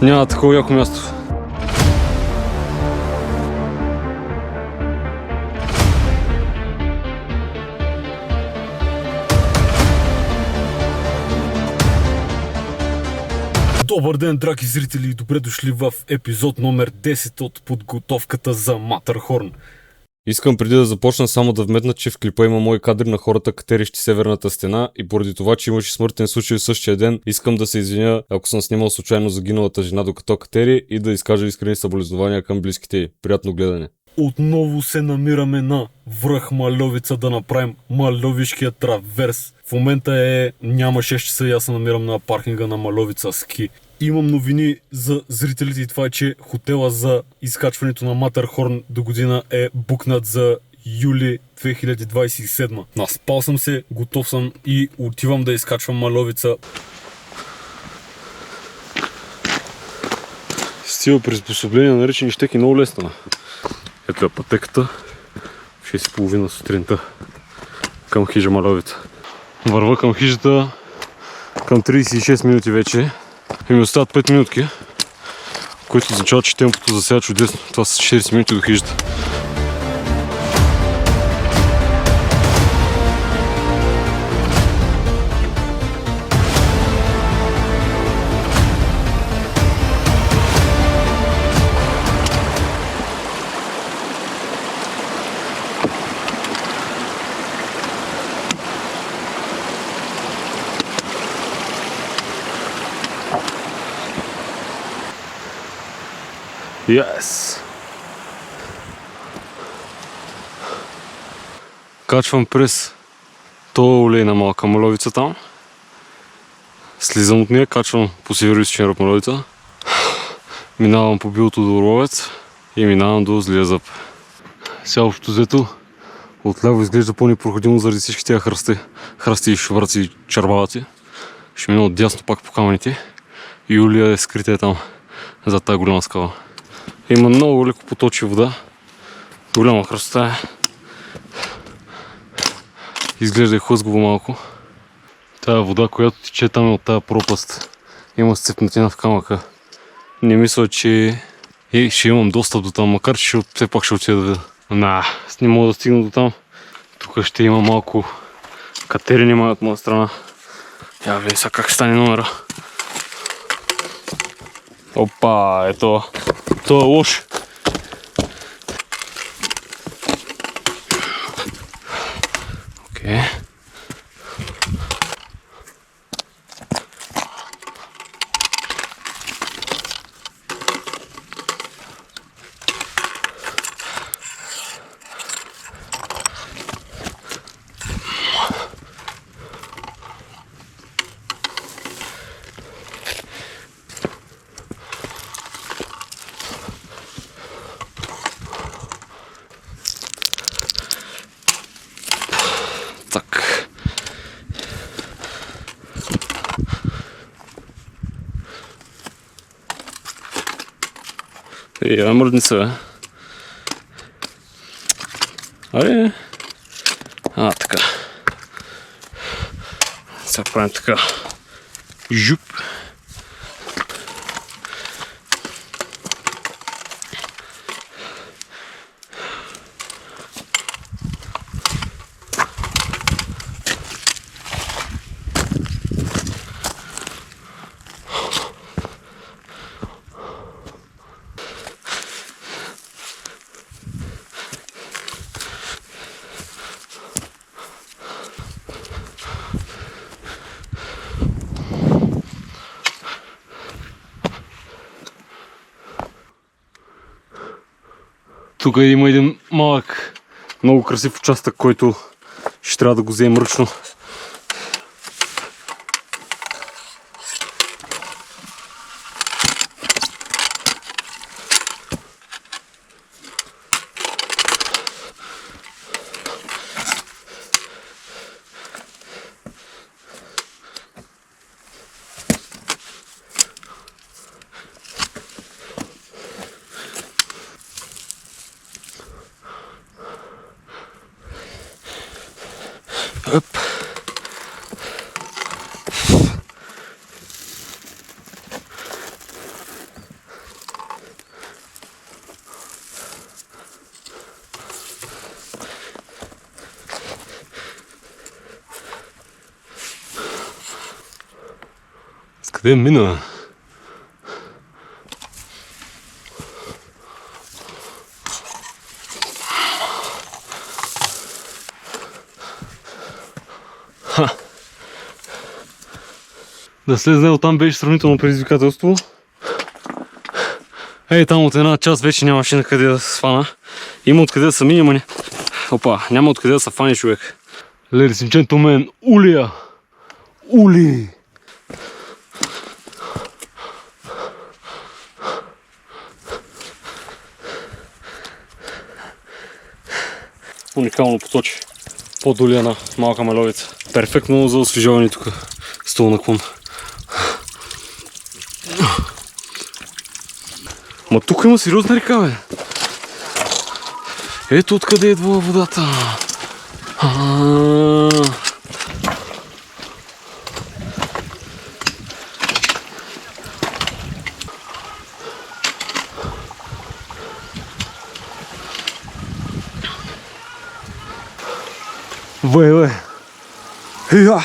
Няма такова яко място. Добър ден, драги зрители, и добре дошли в епизод номер 10 от подготовката за Матърхорн. Искам преди да започна само да вметна, че в клипа има мои кадри на хората, катерещи Северната стена, и поради това, че имаше смъртен случай в същия ден, искам да се извиня, ако съм снимал случайно загиналата жена докато катери, и да изкажа искрени съболезнования към близките й. Приятно гледане. Отново се намираме на връх Мальовица да направим Мальовишкия траверс. В момента няма 6 часа и аз се намирам на паркинга на Мальовица ски. Имам новини за зрителите и това е, че хотела за изкачването на Матърхорн до година е букнат за юли 2027. Наспал съм се, готов съм и отивам да изкачвам Мальовица. С тия приспособления, наречени щеки, много лесно. Ето е пътеката в 6:30 сутринта към хижа Мальовица. Върва към хижата към 36 минути вече и ми остават 5 минутки, което означава, че темпото за сега чудесно. Това са 40 минути до хижата. Yes! Качвам през тоя олейна малка Мальовица там. Слизам от нея, качвам по североизточен ръб Мальовица. Минавам по билото до Орловец и минавам до Злия зъб. Сега общо взето отляво изглежда по-непроходимо заради всички тия храсти, шубраци и чарбалаци. Ще мина отдясно пак по камъните и Юлия е скрита там зад тази голяма скала. Има много леко поточи вода, голяма хръста е. Изглежда и хлъзгово малко. Тая вода, която тече там е от тая пропаст, има сцепнатина в камъка. Не мисля, че ще имам достъп до там, макар че все пак ще отида да видя. Не мога да стигна до там. Тук ще има малко катерени от моя страна. Я видим сега как стане номера. Опа, ето. Това е лош. Окей. Так. Мръдница, бе. Аре. Така. Сега правим така. Жуп. Тук има един малък, много красив участък, който ще трябва да го вземем ръчно. Оп. Откъде мина? Да слезне оттам беше сравнително предизвикателство. Ей, там от една част вече нямаше на къде да се сфана. Има откъде да са мини, ама не. Опа, няма откъде да се фане човек. Ladies and gentlemen, улия! Ули! Уникално поточи. По-долина малка маловица. Перфектно за освежаване тук. Стол на клон. Ма тук има сериозна река, бе. Ето откъде идва водата. Бе. Хиа!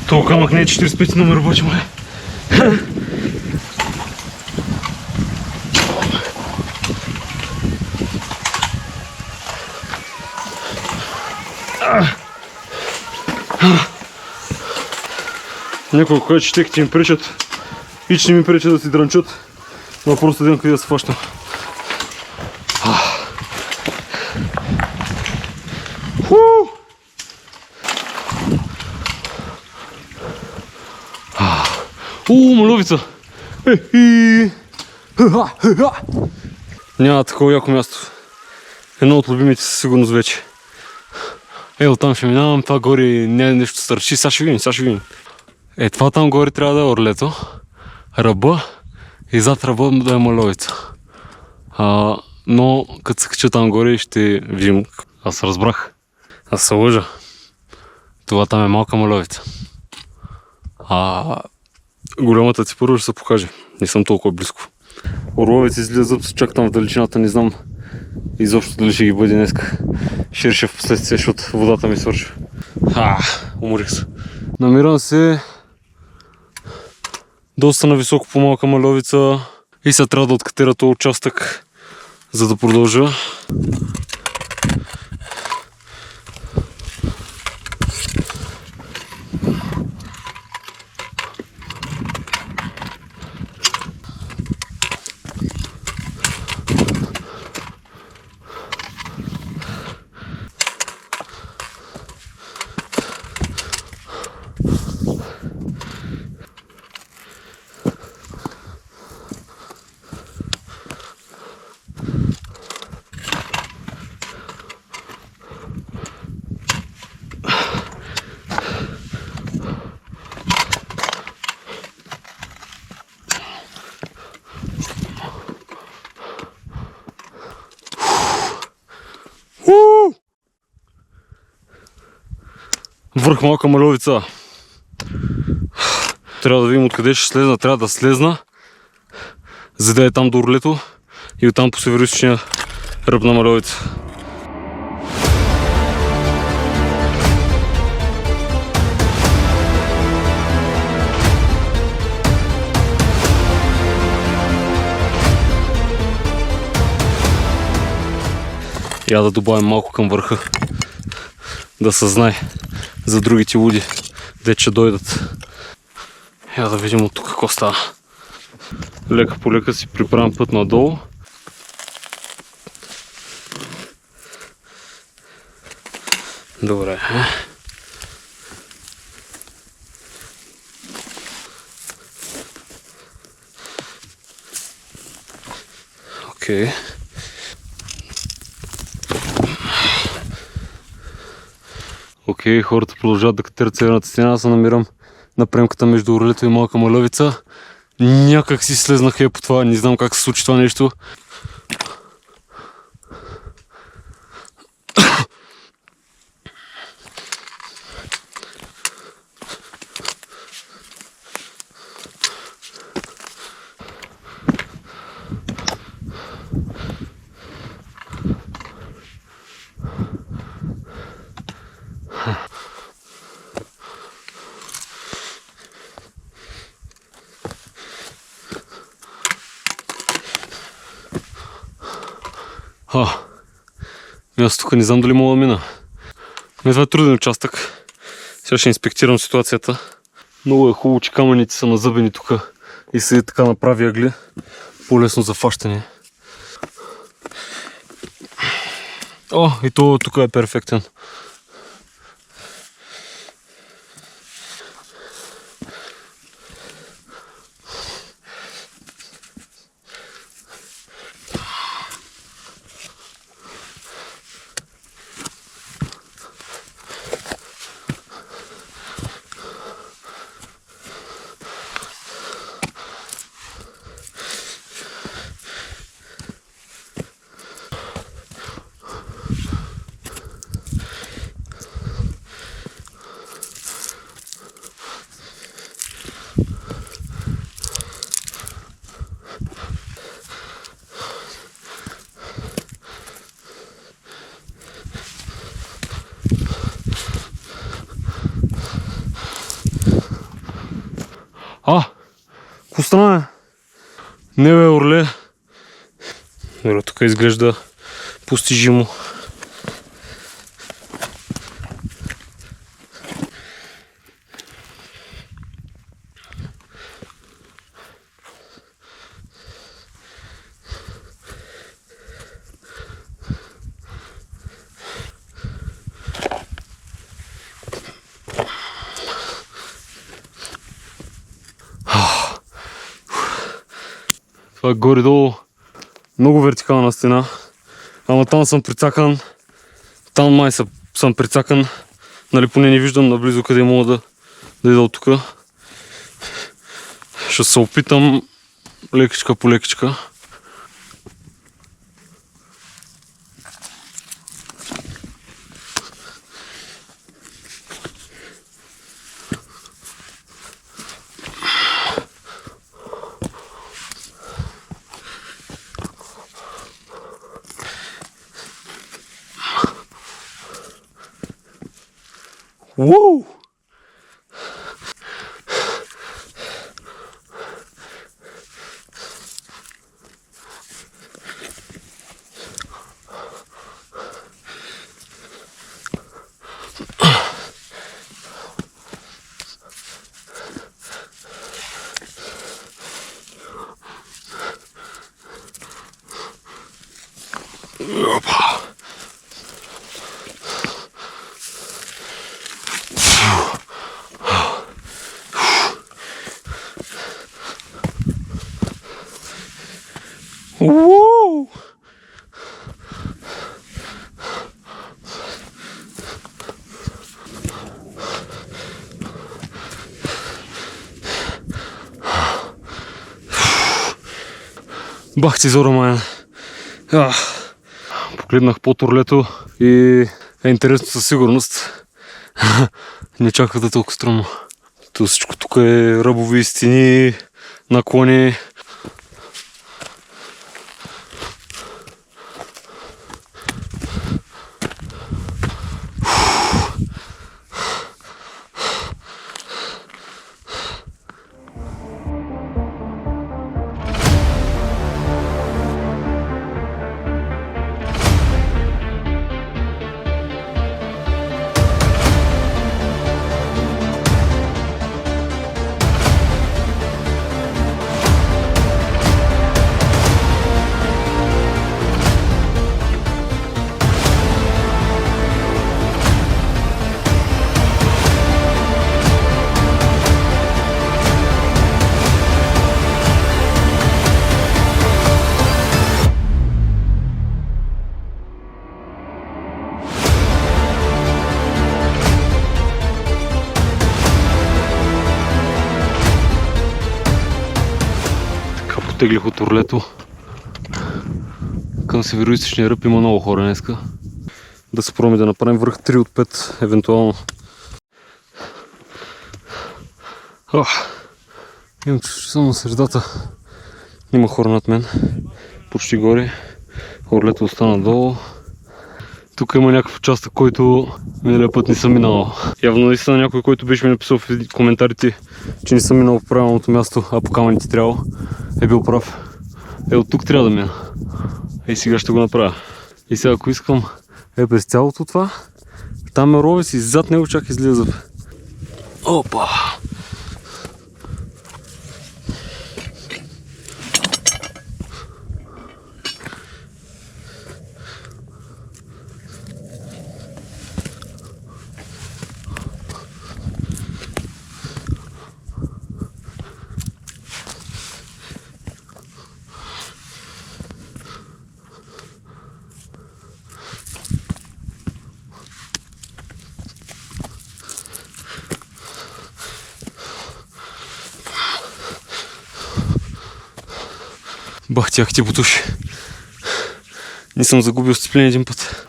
Това камък не е 45 номер обаче, май. Няколко кое четеките ми пречат и че не ми пречат да си дранчат, но просто един къде да се фащам. Маловица! Няма такова яко място. Едно от любимите със сигурност вече. Оттам ще минавам, това горе не е нещо стърчи, сега ще видим. Това там горе трябва да е орлето, ръба и зад ръба да е маловица. Но като се кача там горе ще видим. Аз разбрах. Аз се лъжа. Това там е малка маловица. Голямата ти първо ще се покаже. Не съм толкова близко. Орловец излизат чак там в далечината, не знам изобщо дали ще ги бъде днеска. Ще реша в последствие, защото водата ми свършва. Уморих се. Намирам се доста нависоко по малка маловица и сега трябва да откатера този участък, за да продължа. Върх малка маловица. Трябва да видим откъде ще слезна. Трябва да слезна, за да е там до орлето и оттам по североизточния ръб на маловица. Я да добавим малко към върха, да се знае за другите луди, де че дойдат. Я да видим от тук какво става. Лека по лека си приправям път надолу. Добре. Окей. Окей, хората продължават да катерят северната стена. Аз се намирам на премката между орлето и малка маловица. Някак си слезнах по това, не знам как се случи това нещо. Аз тук не знам дали мога да мина. Това е труден участък. Сега ще инспектирам ситуацията. Много е хубаво, че камъните са назъбени тук и са така направи ъгли. По-лесно за фащане. И то тук е перфектен. Какво стана? Не бе, орле. Добре, тук изглежда постижимо. Това е горе-долу много вертикална стена, ама там съм прицакан, там май съм прицакан, нали поне не виждам наблизо къде мога да ида от тук. Ще се опитам лекичка по лекичка. Уу! Опа! Уу! Бах ти зора, мая. Погледнах под орлето и е интересно със сигурност. Не чаках да е толкова стръмно. Всичко тук е ръбови стени, наклони. Теглих от орлето към североизточния ръб. Има много хора днеска. Да се пробваме да направим връх 3 от 5 евентуално. Имам чувство, само на средата има хора над мен. Почти горе. Орлето остана долу. Тук има някакъв участък, който миналия път не съм минал. Явно наистина някой, който беше ми написал в коментарите, че не съм минал в правилното място, а по камъните трябва, е бил прав. От тук трябва да мина. Сега ще го направя. И сега ако искам през цялото това, там е ровес и зад него чак излиза. Опа! Бах, тях ти бутуши. Не съм загубил сцепление един път.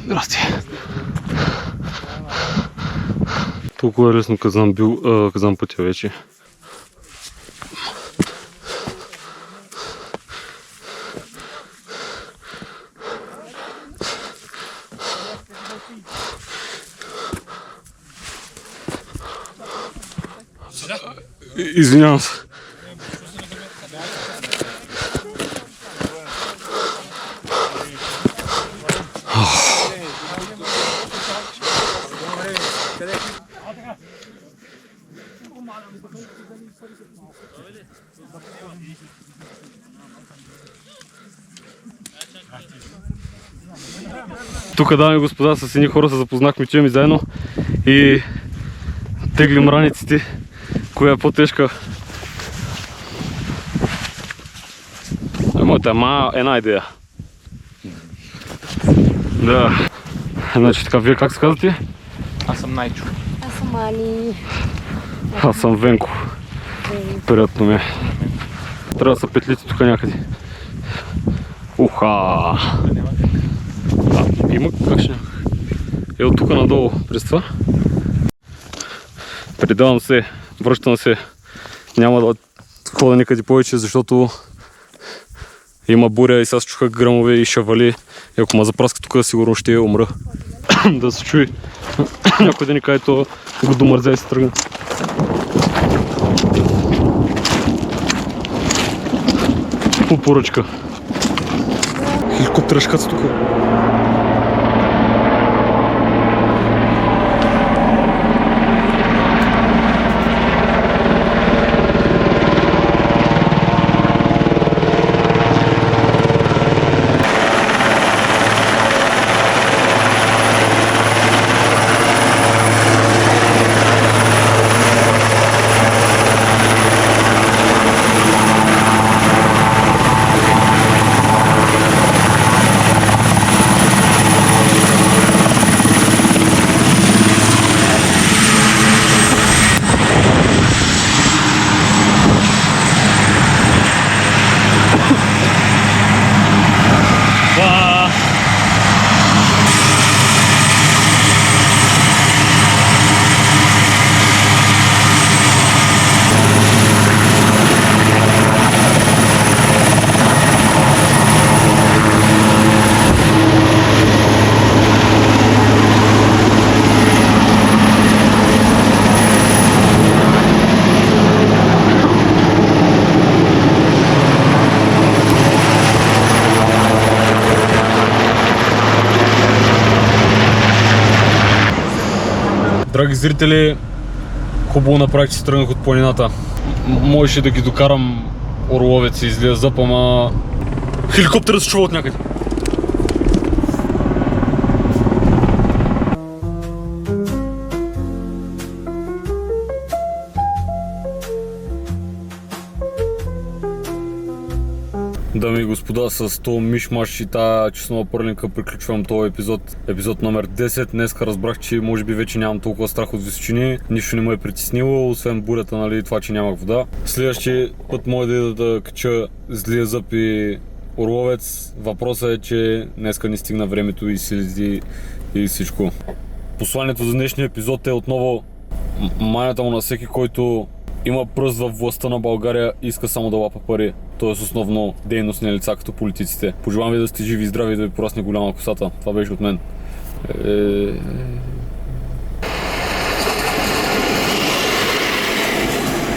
Здрасти. Толкова е лесно казан пътя вече. Извинявам се. Тук, дами и господа, с едни хора се запознахме, че ми заедно и теглим раниците, коя е по-тежка. Моята една идея. Да. Значи така, вие как се казвате? Аз съм Найчо. Аз съм Ани. Аз съм Венко. Приятно ми е. Трябва да са петлите тук някъде. Уха! Да, има как ще. Е от тук надолу през това. Предавам се, връщам се. Няма да ходя никъде повече, защото има буря и сега се чуха гръмове и шавали. И ако ме запраска тук, сигурно ще умра. Да се чуи. Някой да ни каже, то го домързя и се тръгна. По поръчка. Хеликоптера шкаца тук. Драги зрители, хубаво направих, че тръгнах от планината. Можеше да ги докарам Орловец и излиза, ама хеликоптерът се чува от някъде. Дами и господа, с този мишмаш и тази честнова пърлинка приключвам този епизод номер 10. Днеска разбрах, че може би вече нямам толкова страх от височини. Нищо не ме е притеснило, освен бурята, нали, това, че нямах вода. Следващия път може да кача Злия зъб и Орловец. Въпросът е, че днеска не стигна времето и силите и всичко. Посланието за днешния епизод е отново манята му на всеки, който има пръст във властта на България и иска само да лапа пари. Тоест основно дейностни лица като политиците. Пожелавам ви да сте живи и здрави и да ви порасне голяма косата. Това беше от мен.